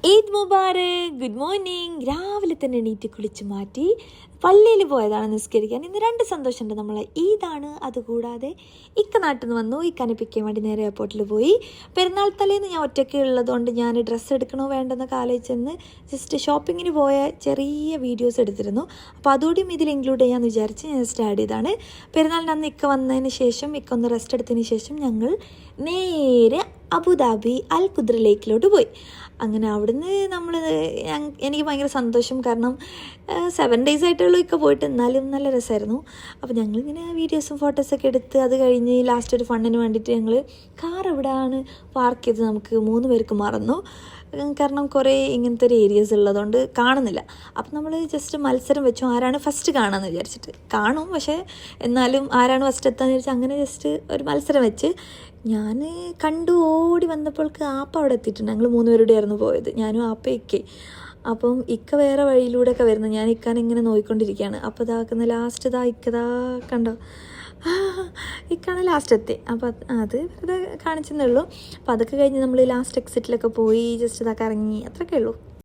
Eid Mubarak. Good morning. രാവിലെ തന്നെ എണീറ്റ് കുളിച്ച് മാറ്റി പള്ളിയിൽ പോയതാണ് നിസ്കരിക്കാൻ. ഇന്ന് രണ്ട് സന്തോഷമുണ്ട്. നമ്മളെ ഈദാണ്. അതുകൂടാതെ ഇക്ക നാട്ടിൽ നിന്ന് വന്നു. ഇക്കനെ പിക്കാൻ വേണ്ടി നേരെ എയർപോർട്ടിൽ പോയി. പെരുന്നാൾ തലേന്ന് ഞാൻ ഒറ്റയ്ക്ക് ഉള്ളതുകൊണ്ട് ഞാൻ ഡ്രസ്സ് എടുക്കണോ വേണ്ടെന്നൊക്കെ ആലോചിച്ചെന്ന് ജസ്റ്റ് ഷോപ്പിങ്ങിന് പോയ ചെറിയ വീഡിയോസ് എടുത്തിരുന്നു. അപ്പോൾ അതുകൂടിയും ഇതിൽ ഇൻക്ലൂഡ് ചെയ്യാമെന്ന് വിചാരിച്ച് ഞാൻ ജസ്റ്റ് ആഡ് ചെയ്താണ്. പെരുന്നാളിൻ്റെ അന്ന് ഇക്ക വന്നതിന് ശേഷം ഇക്ക ഒന്ന് റെസ്റ്റ് എടുത്തതിന് ശേഷം ഞങ്ങൾ നേരെ അബുദാബി അൽ ഖുദ്ര ലേക്കിലോട്ട് പോയി. അങ്ങനെ അവിടുന്ന് എനിക്ക് ഭയങ്കര സന്തോഷം. കാരണം 7 days ആയിട്ടുള്ളൂ ഇക്ക പോയിട്ട്, എന്നാലും നല്ല രസമായിരുന്നു. അപ്പോൾ ഞങ്ങളിങ്ങനെ വീഡിയോസും ഫോട്ടോസൊക്കെ എടുത്ത് അത് കഴിഞ്ഞ് ലാസ്റ്റ് ഒരു ഫണ്ടിന് വേണ്ടിയിട്ട് ഞങ്ങൾ കാർ എവിടെയാണ് പാർക്ക് ചെയ്ത് നമുക്ക് 3 പേർക്ക് മറന്നു. കാരണം കുറേ ഇങ്ങനത്തെ ഒരു ഏരിയസ് ഉള്ളതുകൊണ്ട് കാണുന്നില്ല. അപ്പം നമ്മൾ ജസ്റ്റ് മത്സരം വെച്ചു, ആരാണ് ഫസ്റ്റ് കാണാമെന്ന് വിചാരിച്ചിട്ട്. കാണും, പക്ഷേ എന്നാലും ആരാണ് ഫസ്റ്റ് എത്താന്ന് വിചാരിച്ചാൽ അങ്ങനെ ജസ്റ്റ് ഒരു മത്സരം വെച്ച് ഞാൻ കണ്ടു. ഓടി വന്നപ്പോൾക്ക് ആപ്പ അവിടെ എത്തിയിട്ടുണ്ട്. ഞങ്ങൾ 3 പേരുടെ ആയിരുന്നു പോയത്, ഞാനും ആപ്പ ഇക്കേ. അപ്പം ഇക്ക വേറെ വഴിയിലൂടെയൊക്കെ വരുന്നത്, ഞാൻ ഇക്കാനെ ഇങ്ങനെ നോക്കിക്കൊണ്ടിരിക്കുകയാണ്. അപ്പോൾ ഇതാക്കുന്ന ലാസ്റ്റ് ഇക്കതാ കണ്ടോ, ഇക്കാണ് ലാസ്റ്റ് എത്തി. അപ്പോൾ അത് വെറുതെ കാണിച്ചെന്നേ ഉള്ളൂ. അപ്പോൾ അതൊക്കെ കഴിഞ്ഞ് നമ്മൾ ലാസ്റ്റ് എക്സിറ്റിലൊക്കെ പോയി ജസ്റ്റ് ഇതാക്കി ഇറങ്ങി, അത്രയൊക്കെ ഉള്ളൂ.